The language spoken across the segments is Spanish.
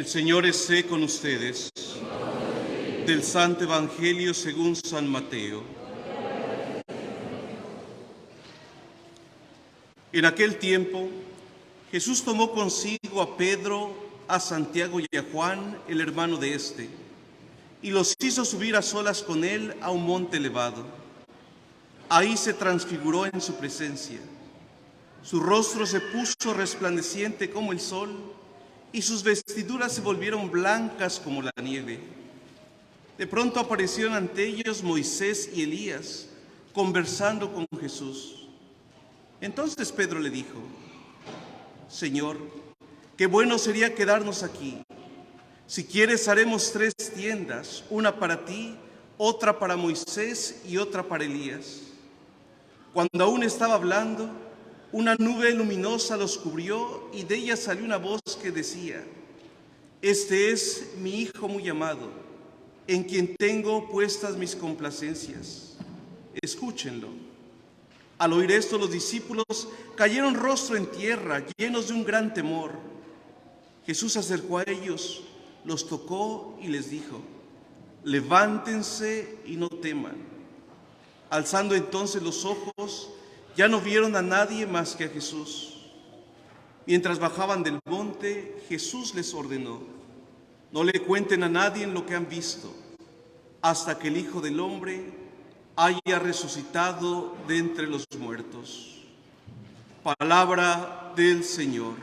El Señor esté con ustedes. Del Santo Evangelio según San Mateo. En aquel tiempo, Jesús tomó consigo a Pedro, a Santiago y a Juan, el hermano de éste, y los hizo subir a solas con él a un monte elevado. Ahí se transfiguró en su presencia. Su rostro se puso resplandeciente como el sol, y sus vestiduras se volvieron blancas como la nieve. De pronto aparecieron ante ellos Moisés y Elías, conversando con Jesús. Entonces Pedro le dijo: Señor, qué bueno sería quedarnos aquí. Si quieres, haremos 3 tiendas, una para ti, otra para Moisés y otra para Elías. Cuando aún estaba hablando, una nube luminosa los cubrió y de ella salió una voz que decía: Este es mi Hijo muy amado, en quien tengo puestas mis complacencias. Escúchenlo. Al oír esto, los discípulos cayeron rostro en tierra, llenos de un gran temor. Jesús se acercó a ellos, los tocó y les dijo: Levántense y no teman. Alzando entonces los ojos, ya no vieron a nadie más que a Jesús. Mientras bajaban del monte, Jesús les ordenó: No le cuenten a nadie lo que han visto, hasta que el Hijo del Hombre haya resucitado de entre los muertos. Palabra del Señor.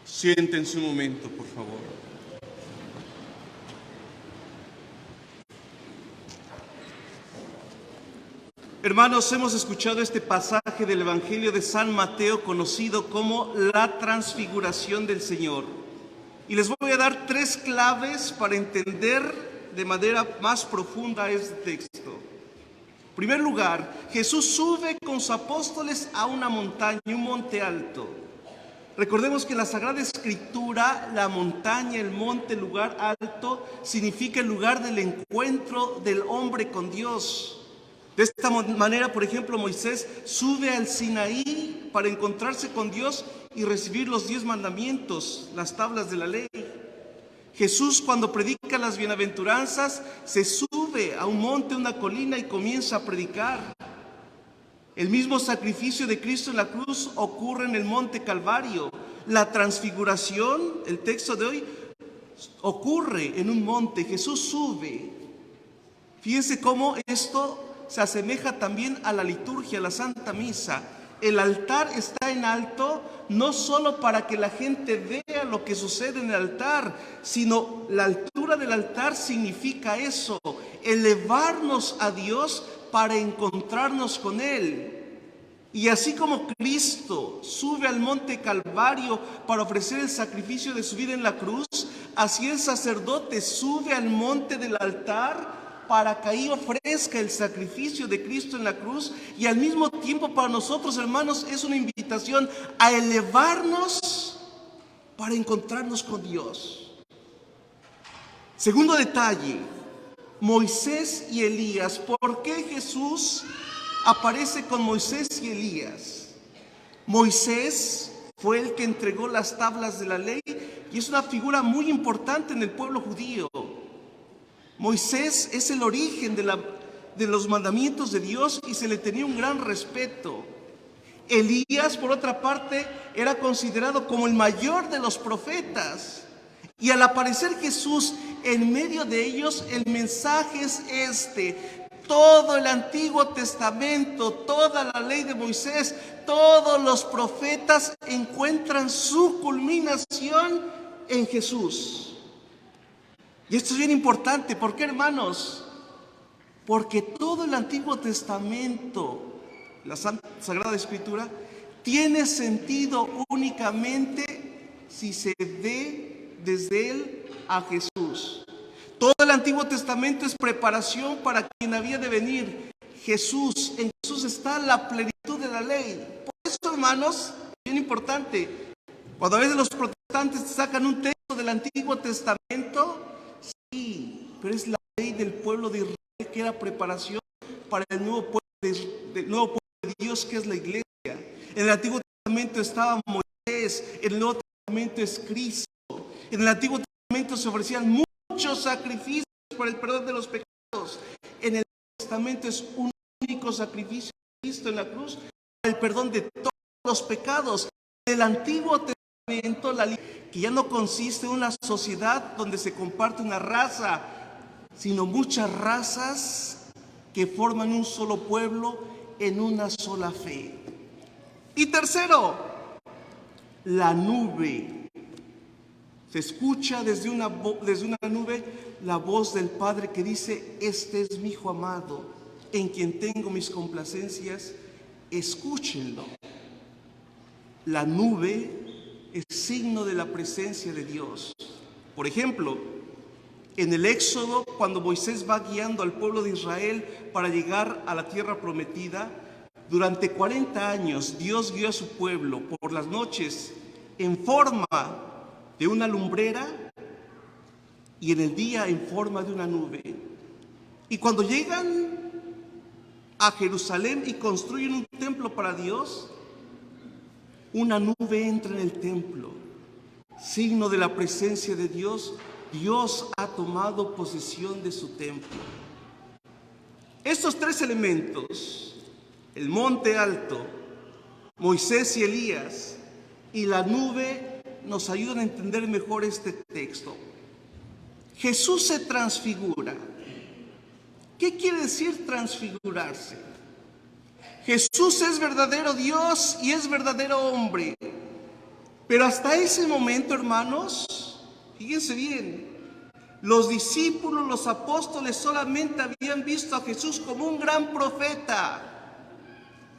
Siéntense un momento, por favor. Hermanos, hemos escuchado este pasaje del Evangelio de San Mateo conocido como la transfiguración del Señor. Y les voy a dar 3 claves para entender de manera más profunda este texto. En primer lugar, Jesús sube con sus apóstoles a una montaña, un monte alto. Recordemos que en la Sagrada Escritura, la montaña, el monte, el lugar alto, significa el lugar del encuentro del hombre con Dios. De esta manera, por ejemplo, Moisés sube al Sinaí para encontrarse con Dios y recibir los 10 mandamientos, las tablas de la ley. Jesús, cuando predica las bienaventuranzas, se sube a un monte, una colina y comienza a predicar. El mismo sacrificio de Cristo en la cruz ocurre en el monte Calvario. La transfiguración, el texto de hoy, ocurre en un monte. Jesús sube. Fíjense cómo esto se asemeja también a la liturgia, a la Santa Misa. El altar está en alto no solo para que la gente vea lo que sucede en el altar, sino la altura del altar significa eso, elevarnos a Dios para encontrarnos con Él. Y así como Cristo sube al monte Calvario para ofrecer el sacrificio de su vida en la cruz, así el sacerdote sube al monte del altar para que ahí ofrezca el sacrificio de Cristo en la cruz, y al mismo tiempo para nosotros, hermanos, es una invitación a elevarnos para encontrarnos con Dios. Segundo detalle, Moisés y Elías. ¿Por qué Jesús aparece con Moisés y Elías? Moisés fue el que entregó las tablas de la ley y es una figura muy importante en el pueblo judío. Moisés es el origen de los mandamientos de Dios y se le tenía un gran respeto. Elías, por otra parte, era considerado como el mayor de los profetas. Y al aparecer Jesús en medio de ellos, el mensaje es este: todo el Antiguo Testamento, toda la ley de Moisés, todos los profetas encuentran su culminación en Jesús. Y esto es bien importante. ¿Por qué, hermanos? Porque todo el Antiguo Testamento, la Sagrada Escritura, tiene sentido únicamente si se ve desde Él a Jesús. Todo el Antiguo Testamento es preparación para quien había de venir, Jesús. En Jesús está la plenitud de la ley. Por eso, hermanos, bien importante, cuando a veces los protestantes sacan un texto del Antiguo Testamento, sí, pero es la ley del pueblo de Israel que era preparación para el nuevo pueblo de Dios, que es la iglesia. En el Antiguo Testamento estaba Moisés, en el Nuevo Testamento es Cristo. En el Antiguo Testamento se ofrecían muchos sacrificios para el perdón de los pecados. En el Nuevo Testamento es un único sacrificio de Cristo en la cruz para el perdón de todos los pecados. En el Antiguo Testamento, que ya no consiste en una sociedad donde se comparte una raza, sino muchas razas que forman un solo pueblo en una sola fe. Y tercero, la nube. Se escucha desde una nube la voz del Padre que dice: este es mi Hijo amado, en quien tengo mis complacencias, escúchenlo. La nube es signo de la presencia de Dios. Por ejemplo, en el Éxodo, cuando Moisés va guiando al pueblo de Israel para llegar a la tierra prometida, durante 40 años Dios guió a su pueblo por las noches en forma de una lumbrera y en el día en forma de una nube. Y cuando llegan a Jerusalén y construyen un templo para Dios, una nube entra en el templo, signo de la presencia de Dios. Dios ha tomado posesión de su templo. Estos tres elementos, el monte alto, Moisés y Elías y la nube, nos ayudan a entender mejor este texto. Jesús se transfigura. ¿Qué quiere decir transfigurarse? Jesús es verdadero Dios y es verdadero hombre. Pero hasta ese momento, hermanos, fíjense bien, los discípulos, los apóstoles solamente habían visto a Jesús como un gran profeta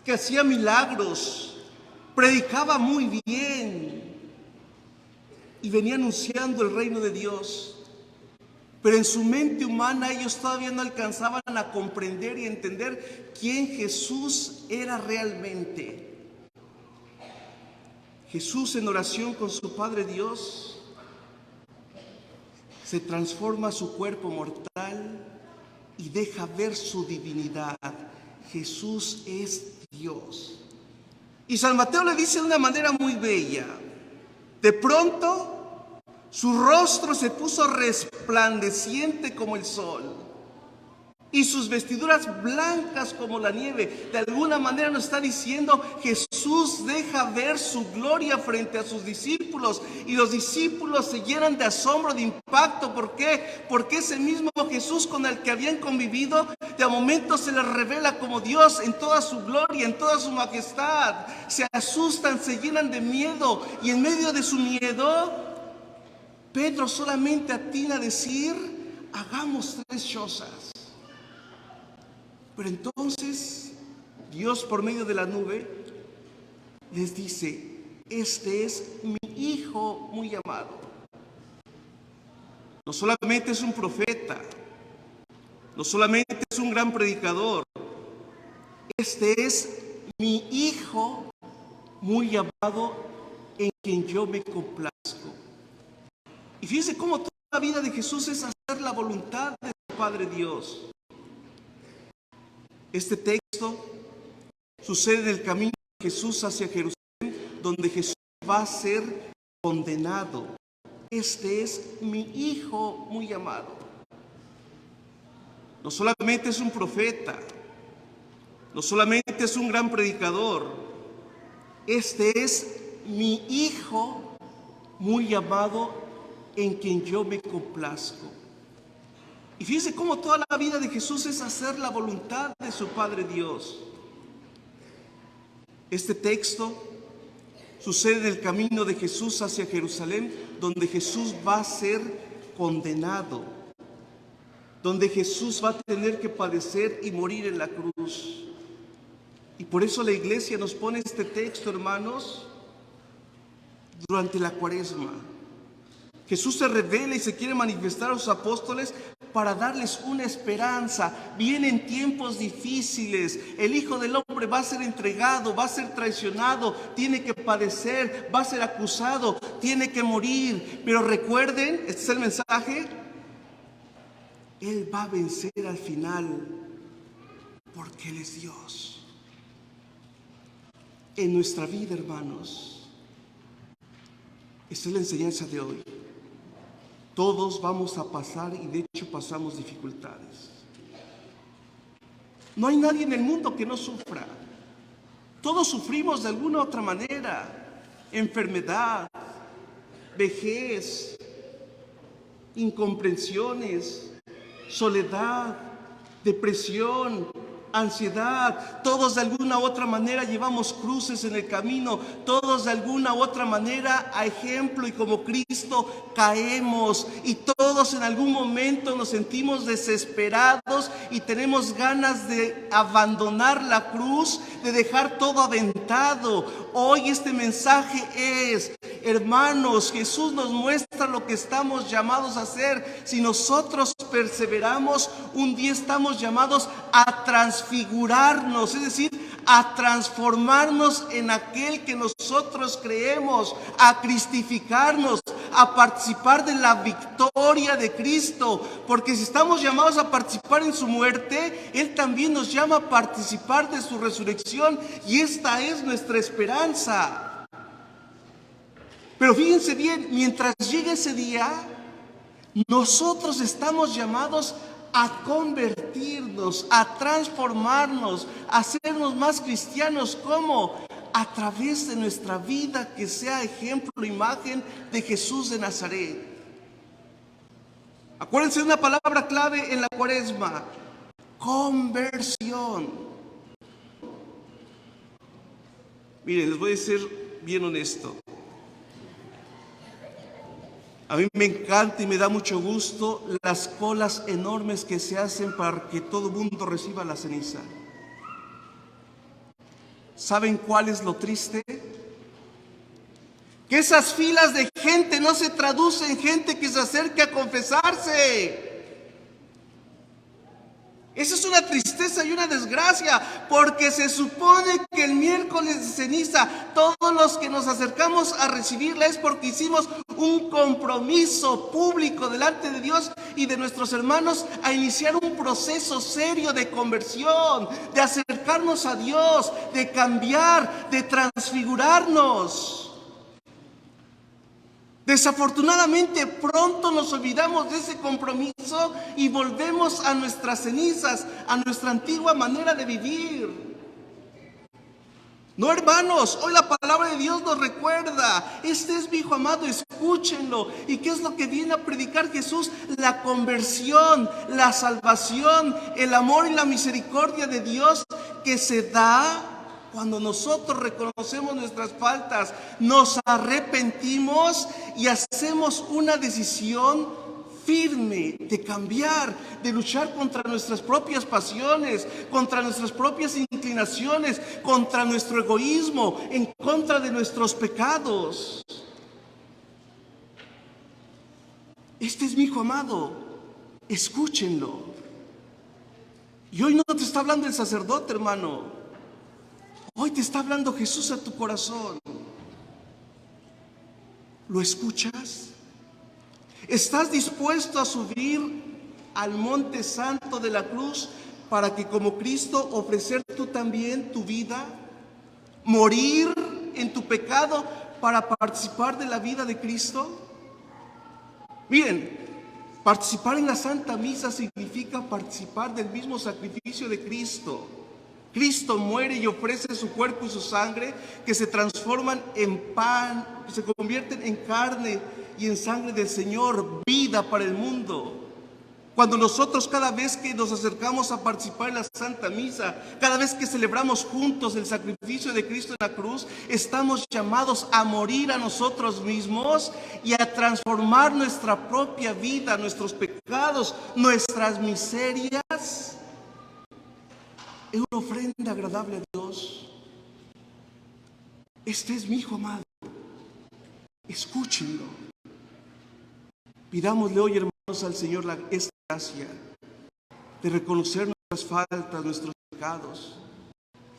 que hacía milagros, predicaba muy bien y venía anunciando el reino de Dios. Pero en su mente humana ellos todavía no alcanzaban a comprender y entender quién Jesús era realmente. Jesús, en oración con su Padre Dios, se transforma su cuerpo mortal y deja ver su divinidad. Jesús es Dios. Y San Mateo le dice de una manera muy bella: de pronto su rostro se puso resplandeciente como el sol y sus vestiduras blancas como la nieve. De alguna manera nos está diciendo: Jesús deja ver su gloria frente a sus discípulos, y los discípulos se llenan de asombro, de impacto. ¿Por qué? Porque ese mismo Jesús con el que habían convivido, de momento se les revela como Dios en toda su gloria, en toda su majestad. Se asustan, se llenan de miedo, y en medio de su miedo, Pedro solamente atina a decir: hagamos 3 cosas. Pero entonces Dios, por medio de la nube, les dice: este es mi Hijo muy amado. No solamente es un profeta, no solamente es un gran predicador, este es mi Hijo muy amado, en quien yo me complazco. Y fíjense cómo toda la vida de Jesús es hacer la voluntad de su Padre Dios. Este texto sucede en el camino de Jesús hacia Jerusalén, donde Jesús va a ser condenado. Este es mi Hijo muy amado. No solamente es un profeta, no solamente es un gran predicador, este es mi Hijo muy amado, en quien yo me complazco. Y fíjense cómo toda la vida de Jesús es hacer la voluntad de su Padre Dios. Este texto sucede en el camino de Jesús hacia Jerusalén, donde Jesús va a ser condenado, donde Jesús va a tener que padecer y morir en la cruz. Y por eso la iglesia nos pone este texto, hermanos, durante la Cuaresma. Jesús se revela y se quiere manifestar a sus apóstoles para darles una esperanza. Vienen tiempos difíciles. El Hijo del Hombre va a ser entregado, va a ser traicionado, tiene que padecer, va a ser acusado, tiene que morir. Pero recuerden, este es el mensaje: Él va a vencer al final, porque Él es Dios. En nuestra vida, hermanos, esta es la enseñanza de hoy. Todos vamos a pasar, y de hecho pasamos dificultades. No hay nadie en el mundo que no sufra. Todos sufrimos de alguna u otra manera. Enfermedad, vejez, incomprensiones, soledad, depresión, ansiedad. Todos de alguna u otra manera llevamos cruces en el camino. Todos de alguna u otra manera, a ejemplo y como Cristo, caemos. Y todos en algún momento nos sentimos desesperados y tenemos ganas de abandonar la cruz, de dejar todo aventado. Hoy este mensaje es: hermanos, Jesús nos muestra lo que estamos llamados a hacer. Si nosotros perseveramos, un día estamos llamados a transfigurarnos, es decir, a transformarnos en aquel que nosotros creemos, a cristificarnos, a participar de la victoria de Cristo. Porque si estamos llamados a participar en su muerte, Él también nos llama a participar de su resurrección, y esta es nuestra esperanza. Pero fíjense bien, mientras llegue ese día, nosotros estamos llamados a convertirnos, a transformarnos, a hacernos más cristianos. ¿Cómo? A través de nuestra vida que sea ejemplo, imagen de Jesús de Nazaret. Acuérdense de una palabra clave en la Cuaresma: conversión. Miren, les voy a ser bien honesto. A mí me encanta y me da mucho gusto las colas enormes que se hacen para que todo el mundo reciba la ceniza. ¿Saben cuál es lo triste? Que esas filas de gente no se traducen en gente que se acerque a confesarse. Esa es una tristeza y una desgracia, porque se supone que el miércoles de ceniza todos los que nos acercamos a recibirla es porque hicimos un compromiso público delante de Dios y de nuestros hermanos a iniciar un proceso serio de conversión, de acercarnos a Dios, de cambiar, de transfigurarnos. Desafortunadamente pronto nos olvidamos de ese compromiso y volvemos a nuestras cenizas, a nuestra antigua manera de vivir. No, hermanos, hoy la palabra de Dios nos recuerda: este es mi Hijo amado, escúchenlo. ¿Y qué es lo que viene a predicar Jesús? La conversión, la salvación, el amor y la misericordia de Dios que se da cuando nosotros reconocemos nuestras faltas, nos arrepentimos y hacemos una decisión firme de cambiar, de luchar contra nuestras propias pasiones, contra nuestras propias inclinaciones, contra nuestro egoísmo, en contra de nuestros pecados. Este es mi Hijo amado, escúchenlo. Y hoy no te está hablando el sacerdote, hermano. Hoy te está hablando Jesús a tu corazón. ¿Lo escuchas? ¿Estás dispuesto a subir al monte santo de la cruz para que, como Cristo, ofrecer tú también tu vida? ¿Morir en tu pecado para participar de la vida de Cristo? Miren, participar en la Santa Misa significa participar del mismo sacrificio de Cristo. Cristo muere y ofrece su cuerpo y su sangre, que se transforman en pan, que se convierten en carne y en sangre del Señor, vida para el mundo. Cuando nosotros, cada vez que nos acercamos a participar en la Santa Misa, cada vez que celebramos juntos el sacrificio de Cristo en la cruz, estamos llamados a morir a nosotros mismos y a transformar nuestra propia vida, nuestros pecados, nuestras miserias, es una ofrenda agradable a Dios. Este es mi Hijo amado. Escúchenlo. Pidámosle hoy, hermanos, al Señor esta gracia de reconocer nuestras faltas, nuestros pecados.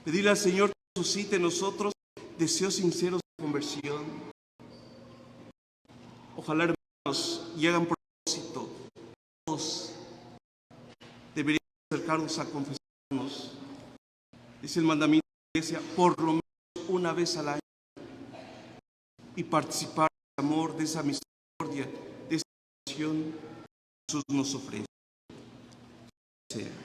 Pedirle al Señor que suscite en nosotros deseos sinceros de conversión. Ojalá, hermanos, y hagan propósito, todos deberíamos acercarnos a confesarnos. Dice el mandamiento de la Iglesia, por lo menos una vez al año, y participar del amor, de esa misericordia, de esa Jesús nos ofrece. Sea.